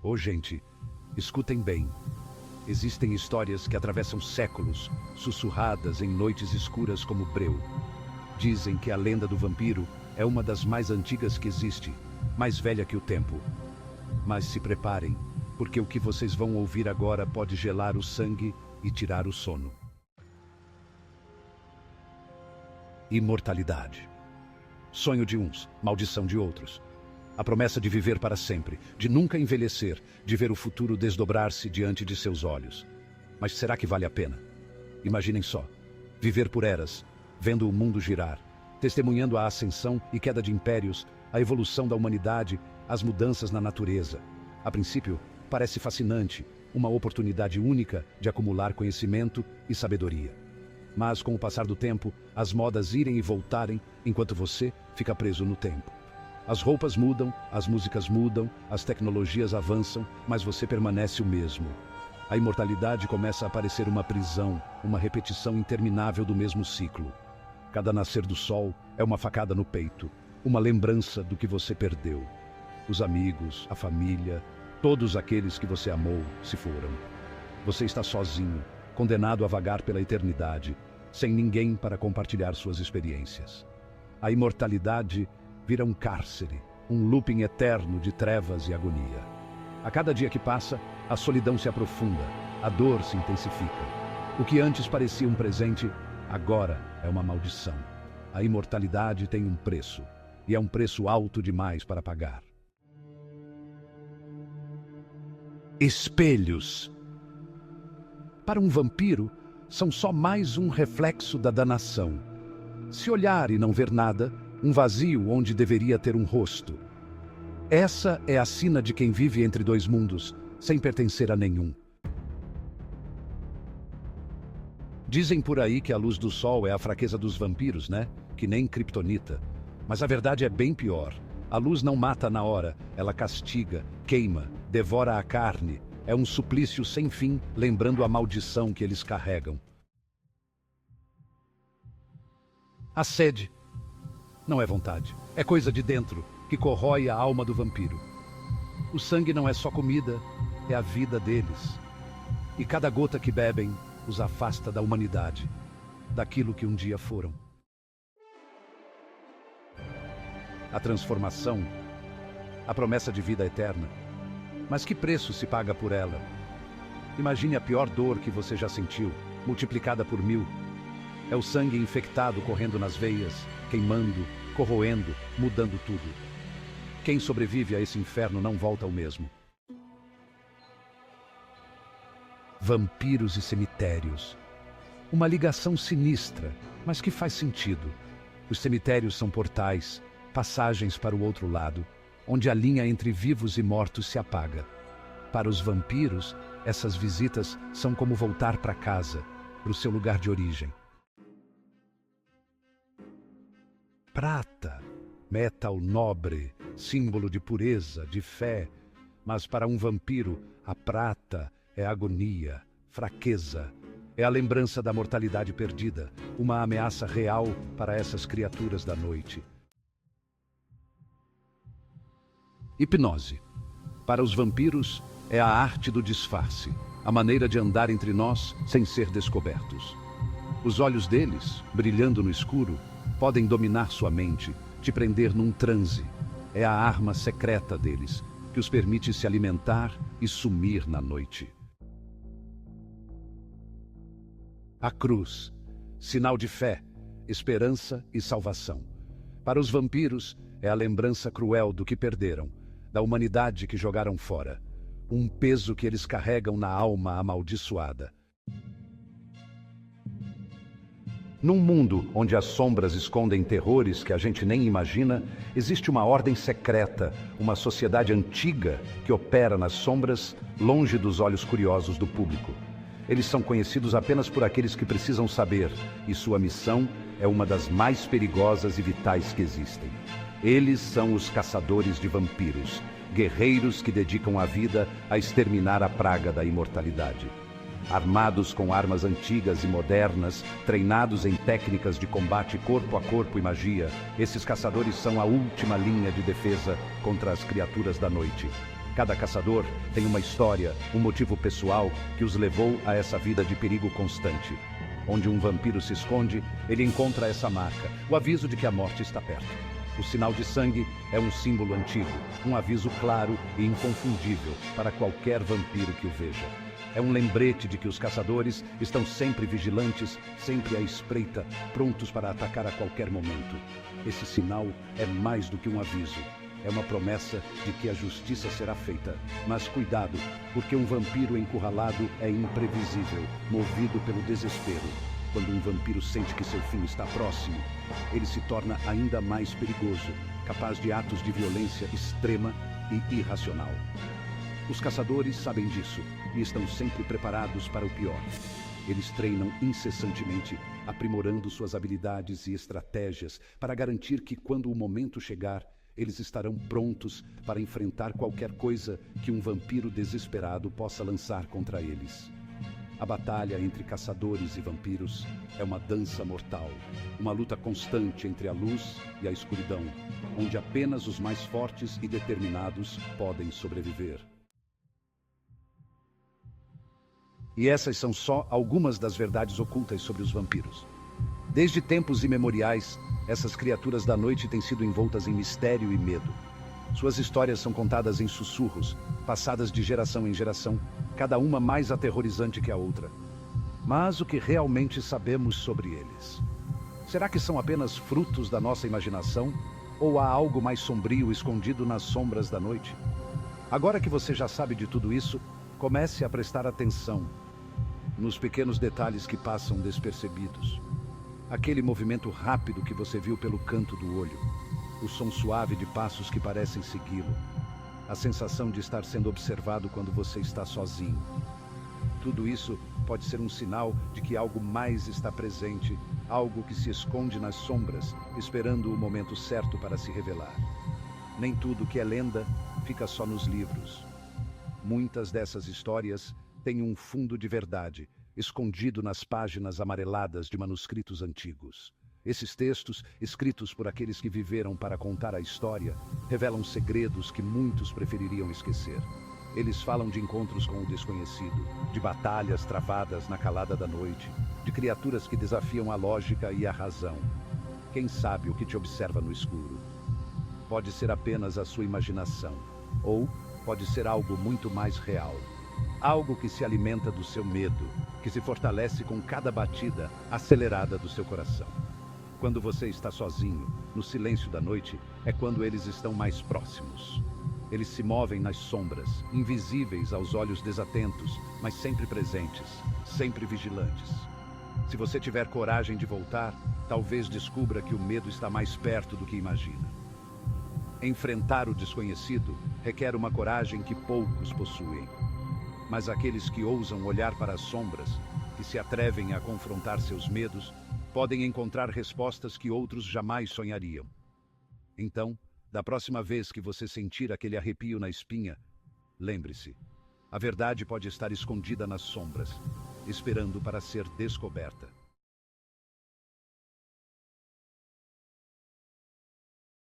Ô, gente, escutem bem. Existem histórias que atravessam séculos, sussurradas em noites escuras como Breu. Dizem que a lenda do vampiro é uma das mais antigas que existe, mais velha que o tempo. Mas se preparem, porque o que vocês vão ouvir agora pode gelar o sangue e tirar o sono. Imortalidade. Sonho de uns, maldição de outros. A promessa de viver para sempre, de nunca envelhecer, de ver o futuro desdobrar-se diante de seus olhos. Mas será que vale a pena? Imaginem só, viver por eras, vendo o mundo girar, testemunhando a ascensão e queda de impérios, a evolução da humanidade, as mudanças na natureza. A princípio, parece fascinante, uma oportunidade única de acumular conhecimento e sabedoria. Mas com o passar do tempo, as modas irem e voltarem, enquanto você fica preso no tempo. As roupas mudam, as músicas mudam, as tecnologias avançam, mas você permanece o mesmo. A imortalidade começa a parecer uma prisão, uma repetição interminável do mesmo ciclo. Cada nascer do sol é uma facada no peito, uma lembrança do que você perdeu. Os amigos, a família, todos aqueles que você amou se foram. Você está sozinho, condenado a vagar pela eternidade, sem ninguém para compartilhar suas experiências. A imortalidade vira um cárcere, um looping eterno de trevas e agonia. A cada dia que passa, a solidão se aprofunda, a dor se intensifica. O que antes parecia um presente, agora é uma maldição. A imortalidade tem um preço, e é um preço alto demais para pagar. Espelhos. Para um vampiro, são só mais um reflexo da danação. Se olhar e não ver nada, um vazio onde deveria ter um rosto. Essa é a sina de quem vive entre dois mundos, sem pertencer a nenhum. Dizem por aí que a luz do sol é a fraqueza dos vampiros, né? Que nem kryptonita. Mas a verdade é bem pior. A luz não mata na hora, ela castiga, queima, devora a carne. É um suplício sem fim, lembrando a maldição que eles carregam. A sede. Não é vontade, é coisa de dentro, que corrói a alma do vampiro. O sangue não é só comida, é a vida deles. E cada gota que bebem os afasta da humanidade, daquilo que um dia foram. A transformação, a promessa de vida eterna. Mas que preço se paga por ela? Imagine a pior dor que você já sentiu, multiplicada por 1000. É o sangue infectado correndo nas veias, queimando, corroendo, mudando tudo. Quem sobrevive a esse inferno não volta ao mesmo. Vampiros e cemitérios. Uma ligação sinistra, mas que faz sentido. Os cemitérios são portais, passagens para o outro lado, onde a linha entre vivos e mortos se apaga. Para os vampiros, essas visitas são como voltar para casa, para o seu lugar de origem. Prata, metal nobre, símbolo de pureza, de fé. Mas para um vampiro, a prata é agonia, fraqueza. É a lembrança da mortalidade perdida, uma ameaça real para essas criaturas da noite. Hipnose. Para os vampiros, é a arte do disfarce, a maneira de andar entre nós sem ser descobertos. Os olhos deles, brilhando no escuro, podem dominar sua mente, te prender num transe. É a arma secreta deles, que os permite se alimentar e sumir na noite. A cruz, sinal de fé, esperança e salvação. Para os vampiros, é a lembrança cruel do que perderam, da humanidade que jogaram fora. Um peso que eles carregam na alma amaldiçoada. Num mundo onde as sombras escondem terrores que a gente nem imagina, existe uma ordem secreta, uma sociedade antiga que opera nas sombras, longe dos olhos curiosos do público. Eles são conhecidos apenas por aqueles que precisam saber, e sua missão é uma das mais perigosas e vitais que existem. Eles são os caçadores de vampiros, guerreiros que dedicam a vida a exterminar a praga da imortalidade. Armados com armas antigas e modernas, treinados em técnicas de combate corpo a corpo e magia, esses caçadores são a última linha de defesa contra as criaturas da noite. Cada caçador tem uma história, um motivo pessoal que os levou a essa vida de perigo constante. Onde um vampiro se esconde, ele encontra essa marca, o aviso de que a morte está perto. O sinal de sangue é um símbolo antigo, um aviso claro e inconfundível para qualquer vampiro que o veja. É um lembrete de que os caçadores estão sempre vigilantes, sempre à espreita, prontos para atacar a qualquer momento. Esse sinal é mais do que um aviso. É uma promessa de que a justiça será feita. Mas cuidado, porque um vampiro encurralado é imprevisível, movido pelo desespero. Quando um vampiro sente que seu fim está próximo, ele se torna ainda mais perigoso, capaz de atos de violência extrema e irracional. Os caçadores sabem disso e estão sempre preparados para o pior. Eles treinam incessantemente, aprimorando suas habilidades e estratégias para garantir que, quando o momento chegar, eles estarão prontos para enfrentar qualquer coisa que um vampiro desesperado possa lançar contra eles. A batalha entre caçadores e vampiros é uma dança mortal, uma luta constante entre a luz e a escuridão, onde apenas os mais fortes e determinados podem sobreviver. E essas são só algumas das verdades ocultas sobre os vampiros. Desde tempos imemoriais, essas criaturas da noite têm sido envoltas em mistério e medo. Suas histórias são contadas em sussurros, passadas de geração em geração, cada uma mais aterrorizante que a outra. Mas o que realmente sabemos sobre eles? Será que são apenas frutos da nossa imaginação? Ou há algo mais sombrio escondido nas sombras da noite? Agora que você já sabe de tudo isso, comece a prestar atenção nos pequenos detalhes que passam despercebidos. Aquele movimento rápido que você viu pelo canto do olho, o som suave de passos que parecem segui-lo, a sensação de estar sendo observado quando você está sozinho. Tudo isso pode ser um sinal de que algo mais está presente, algo que se esconde nas sombras, esperando o momento certo para se revelar. Nem tudo que é lenda fica só nos livros. Muitas dessas histórias têm um fundo de verdade, escondido nas páginas amareladas de manuscritos antigos. Esses textos, escritos por aqueles que viveram para contar a história, revelam segredos que muitos prefeririam esquecer. Eles falam de encontros com o desconhecido, de batalhas travadas na calada da noite, de criaturas que desafiam a lógica e a razão. Quem sabe o que te observa no escuro? Pode ser apenas a sua imaginação, ou pode ser algo muito mais real. Algo que se alimenta do seu medo, que se fortalece com cada batida acelerada do seu coração. Quando você está sozinho, no silêncio da noite, é quando eles estão mais próximos. Eles se movem nas sombras, invisíveis aos olhos desatentos, mas sempre presentes, sempre vigilantes. Se você tiver coragem de voltar, talvez descubra que o medo está mais perto do que imagina. Enfrentar o desconhecido requer uma coragem que poucos possuem. Mas aqueles que ousam olhar para as sombras, que se atrevem a confrontar seus medos, podem encontrar respostas que outros jamais sonhariam. Então, da próxima vez que você sentir aquele arrepio na espinha, lembre-se, a verdade pode estar escondida nas sombras, esperando para ser descoberta.